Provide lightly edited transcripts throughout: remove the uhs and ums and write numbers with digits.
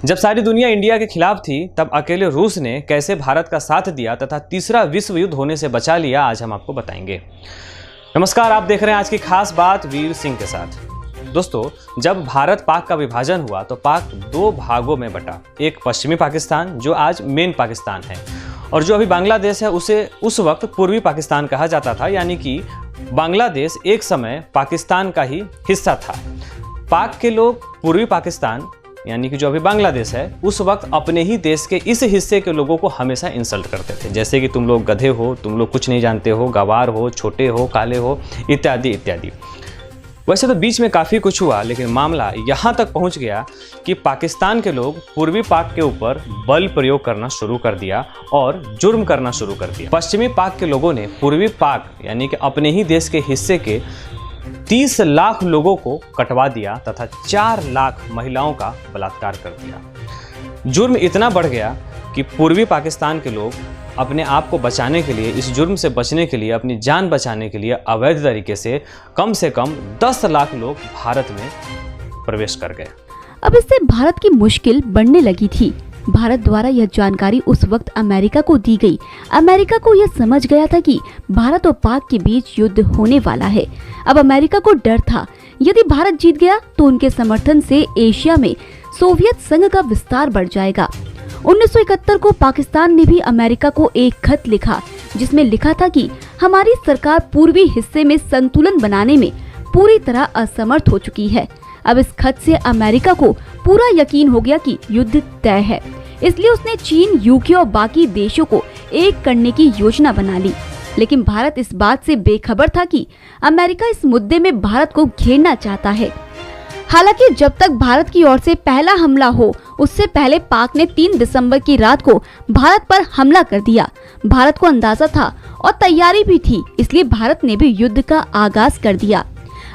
जब सारी दुनिया इंडिया के खिलाफ थी, तब अकेले रूस ने कैसे भारत का साथ दिया तथा तीसरा विश्व युद्ध होने से बचा लिया, आज हम आपको बताएंगे। नमस्कार, आप देख रहे हैं आज की खास बात वीर सिंह के साथ। दोस्तों, जब भारत पाक का विभाजन हुआ तो पाक दो भागों में बटा। एक पश्चिमी पाकिस्तान जो आज मेन पाकिस्तान है, और जो अभी बांग्लादेश है उसे उस वक्त पूर्वी पाकिस्तान कहा जाता था, यानी कि बांग्लादेश एक समय पाकिस्तान का ही हिस्सा था। पाक के लोग पूर्वी पाकिस्तान यानी कि जो अभी बांग्लादेश है उस वक्त अपने ही देश के इस हिस्से के लोगों को हमेशा इंसल्ट करते थे, जैसे कि तुम लोग गधे हो, तुम लोग कुछ नहीं जानते हो, गवार हो, छोटे हो, काले हो, इत्यादि इत्यादि। वैसे तो बीच में काफ़ी कुछ हुआ, लेकिन मामला यहाँ तक पहुँच गया कि पाकिस्तान के लोग पूर्वी पाक के ऊपर बल प्रयोग करना शुरू कर दिया और जुर्म करना शुरू कर दिया। पश्चिमी पाक के लोगों ने पूर्वी पाक यानी कि अपने ही देश के हिस्से के 30 लाख लोगों को कटवा दिया तथा 4 लाख महिलाओं का बलात्कार कर दिया। जुर्म इतना बढ़ गया कि पूर्वी पाकिस्तान के लोग अपने आप को बचाने के लिए, इस जुर्म से बचने के लिए, अपनी जान बचाने के लिए अवैध तरीके से कम 10 लाख लोग भारत में प्रवेश कर गए। अब इससे भारत की मुश्किल बढ़ने लगी थी। भारत द्वारा यह जानकारी उस वक्त अमेरिका को दी गई। अमेरिका को यह समझ गया था कि भारत और पाक के बीच युद्ध होने वाला है। अब अमेरिका को डर था, यदि भारत जीत गया तो उनके समर्थन से एशिया में सोवियत संघ का विस्तार बढ़ जाएगा। 1971 को पाकिस्तान ने भी अमेरिका को एक खत लिखा, जिसमें लिखा था कि हमारी सरकार पूर्वी हिस्से में संतुलन बनाने में पूरी तरह असमर्थ हो चुकी है। अब इस खत से अमेरिका को पूरा यकीन हो गया कि युद्ध तय है, इसलिए उसने चीन, यूके और बाकी देशों को एक करने की योजना बना ली। लेकिन भारत इस बात से बेखबर था कि अमेरिका इस मुद्दे में भारत को घेरना चाहता है। हालांकि जब तक भारत की ओर से पहला हमला हो, उससे पहले पाक ने 3 दिसंबर की रात को भारत पर हमला कर दिया। भारत को अंदाजा था और तैयारी भी थी, इसलिए भारत ने भी युद्ध का आगाज कर दिया।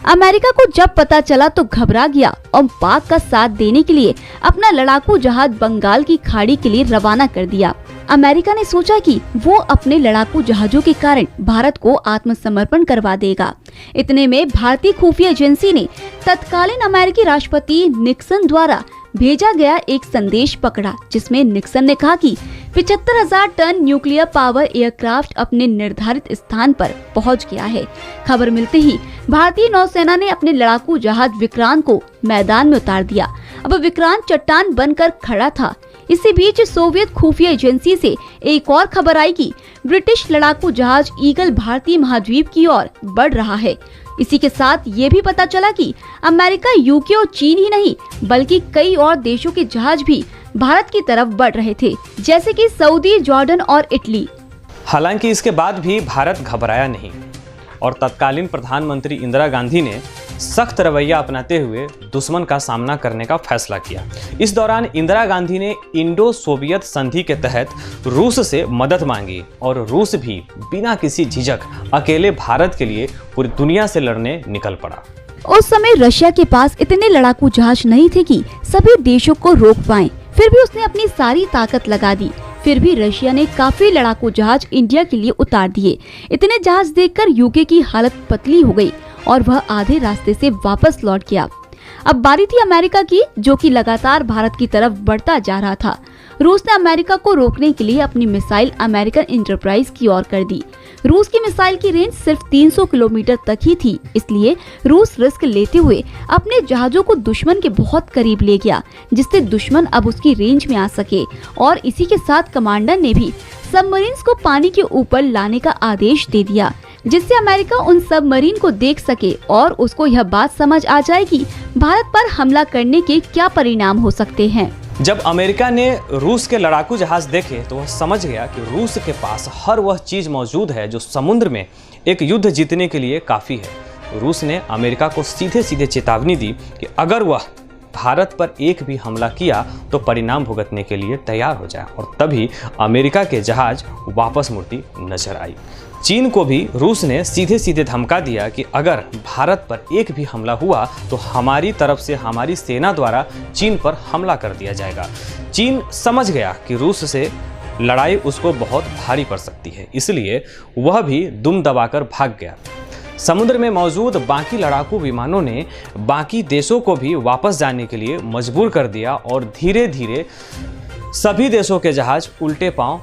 अमेरिका को जब पता चला तो घबरा गया और पाक का साथ देने के लिए अपना लड़ाकू जहाज बंगाल की खाड़ी के लिए रवाना कर दिया। अमेरिका ने सोचा कि वो अपने लड़ाकू जहाजों के कारण भारत को आत्मसमर्पण करवा देगा। इतने में भारतीय खुफिया एजेंसी ने तत्कालीन अमेरिकी राष्ट्रपति निक्सन द्वारा भेजा गया एक संदेश पकड़ा, जिसमें निक्सन ने कहा कि 75,000 टन न्यूक्लियर पावर एयरक्राफ्ट अपने निर्धारित स्थान पर पहुंच गया है। खबर मिलते ही भारतीय नौसेना ने अपने लड़ाकू जहाज विक्रांत को मैदान में उतार दिया। अब विक्रांत चट्टान बनकर खड़ा था। इसी बीच सोवियत खुफिया एजेंसी से एक और खबर आई कि ब्रिटिश लड़ाकू जहाज ईगल भारतीय महाद्वीप की ओर बढ़ रहा है। इसी के साथ ये भी पता चला कि अमेरिका, यूके और चीन ही नहीं बल्कि कई और देशों के जहाज भी भारत की तरफ बढ़ रहे थे, जैसे कि सऊदी, जॉर्डन और इटली। हालांकि इसके बाद भी भारत घबराया नहीं और तत्कालीन प्रधानमंत्री इंदिरा गांधी ने सख्त रवैया अपनाते हुए दुश्मन का सामना करने का फैसला किया। इस दौरान इंदिरा गांधी ने इंडो सोवियत संधि के तहत रूस से मदद मांगी और रूस भी बिना किसी झिझक अकेले भारत के लिए पूरी दुनिया से लड़ने निकल पड़ा। उस समय रशिया के पास इतने लड़ाकू जहाज नहीं थे कि सभी देशों को रोक पाएं। फिर भी उसने अपनी सारी ताकत लगा दी। फिर भी रशिया ने काफी लड़ाकू जहाज इंडिया के लिए उतार दिए। इतने जहाज देखकर यूके की हालत पतली हो गई और वह आधे रास्ते से वापस लौट गया। अब बारी थी अमेरिका की, जो कि लगातार भारत की तरफ बढ़ता जा रहा था। रूस ने अमेरिका को रोकने के लिए अपनी मिसाइल अमेरिकन इंटरप्राइज की ओर कर दी। रूस की मिसाइल की रेंज सिर्फ 300 किलोमीटर तक ही थी, इसलिए रूस रिस्क लेते हुए अपने जहाजों को दुश्मन के बहुत करीब ले गया, जिससे दुश्मन अब उसकी रेंज में आ सके। और इसी के साथ कमांडर ने भी सबमरीन्स को पानी के ऊपर लाने का आदेश दे दिया, जिससे अमेरिका उन सबमरीन को देख सके और उसको यह बात समझ आ जाए कि भारत पर हमला करने के क्या परिणाम हो सकते हैं। जब अमेरिका ने रूस के लड़ाकू जहाज देखे तो वह समझ गया कि रूस के पास हर वह चीज मौजूद है जो समुद्र में एक युद्ध जीतने के लिए काफी है। रूस ने अमेरिका को सीधे सीधे चेतावनी दी कि अगर वह भारत पर एक भी हमला किया तो परिणाम भुगतने के लिए तैयार हो जाए, और तभी अमेरिका के जहाज वापस मुड़ती नजर आई। चीन को भी रूस ने सीधे सीधे धमका दिया कि अगर भारत पर एक भी हमला हुआ तो हमारी तरफ से, हमारी सेना द्वारा चीन पर हमला कर दिया जाएगा। चीन समझ गया कि रूस से लड़ाई उसको बहुत भारी पड़ सकती है, इसलिए वह भी दुम दबाकर भाग गया। समुद्र में मौजूद बाकी लड़ाकू विमानों ने बाकी देशों को भी वापस जाने के लिए मजबूर कर दिया और धीरे धीरे सभी देशों के जहाज उल्टे पांव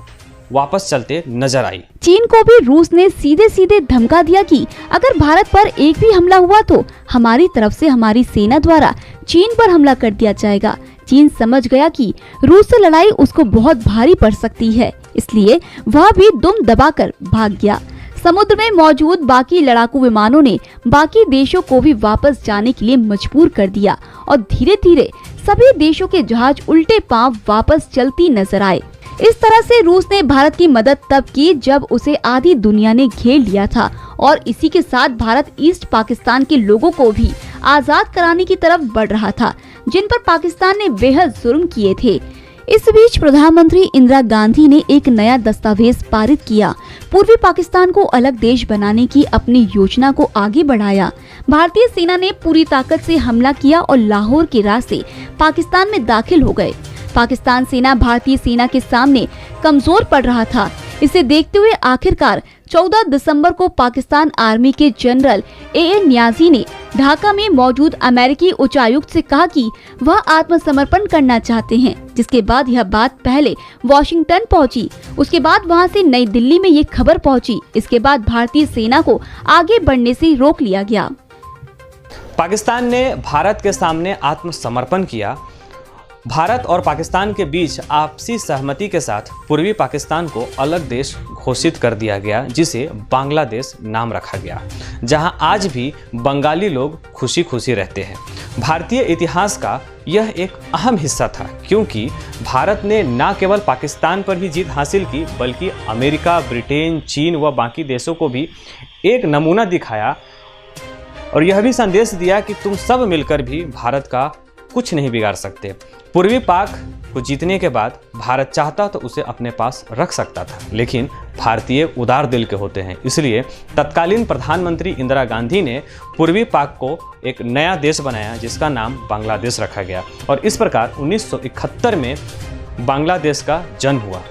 वापस चलते नजर आई। चीन को भी रूस ने सीधे सीधे धमका दिया कि अगर भारत पर एक भी हमला हुआ तो हमारी तरफ से हमारी सेना द्वारा चीन पर हमला कर दिया जाएगा। चीन समझ गया कि रूस से लड़ाई उसको बहुत भारी पड़ सकती है, इसलिए वह भी दुम दबाकर भाग गया। समुद्र में मौजूद बाकी लड़ाकू विमानों ने बाकी देशों को भी वापस जाने के लिए मजबूर कर दिया और धीरे धीरे सभी देशों के जहाज उल्टे पांव वापस चलती नजर आए। इस तरह से रूस ने भारत की मदद तब की जब उसे आधी दुनिया ने घेर लिया था और इसी के साथ भारत ईस्ट पाकिस्तान के लोगों को भी आजाद कराने की तरफ बढ़ रहा था, जिन पर पाकिस्तान ने बेहद जुल्म किए थे। इस बीच प्रधानमंत्री इंदिरा गांधी ने एक नया दस्तावेज पारित किया। पूर्वी पाकिस्तान को अलग देश बनाने की अपनी योजना को आगे बढ़ाया। भारतीय सेना ने पूरी ताकत से हमला किया और लाहौर के रास्ते पाकिस्तान में दाखिल हो गए। पाकिस्तान सेना भारतीय सेना के सामने कमजोर पड़ रहा था। इसे देखते हुए आखिरकार 14 दिसंबर को पाकिस्तान आर्मी के जनरल ए नियाजी ने ढाका में मौजूद अमेरिकी उच्चायुक्त से कहा कि वह आत्मसमर्पण करना चाहते हैं, जिसके बाद यह बात पहले वॉशिंगटन पहुंची, उसके बाद वहां से नई दिल्ली में ये खबर पहुंची। इसके बाद भारतीय सेना को आगे बढ़ने से रोक लिया गया। पाकिस्तान ने भारत के सामने आत्मसमर्पण किया। भारत और पाकिस्तान के बीच आपसी सहमति के साथ पूर्वी पाकिस्तान को अलग देश घोषित कर दिया गया, जिसे बांग्लादेश नाम रखा गया, जहां आज भी बंगाली लोग खुशी खुशी रहते हैं। भारतीय इतिहास का यह एक अहम हिस्सा था, क्योंकि भारत ने न केवल पाकिस्तान पर ही जीत हासिल की, बल्कि अमेरिका, ब्रिटेन, चीन व बाकी देशों को भी एक नमूना दिखाया और यह भी संदेश दिया कि तुम सब मिलकर भी भारत का कुछ नहीं बिगाड़ सकते। पूर्वी पाक को जीतने के बाद भारत चाहता तो उसे अपने पास रख सकता था, लेकिन भारतीय उदार दिल के होते हैं, इसलिए तत्कालीन प्रधानमंत्री इंदिरा गांधी ने पूर्वी पाक को एक नया देश बनाया, जिसका नाम बांग्लादेश रखा गया और इस प्रकार 1971 में बांग्लादेश का जन्म हुआ।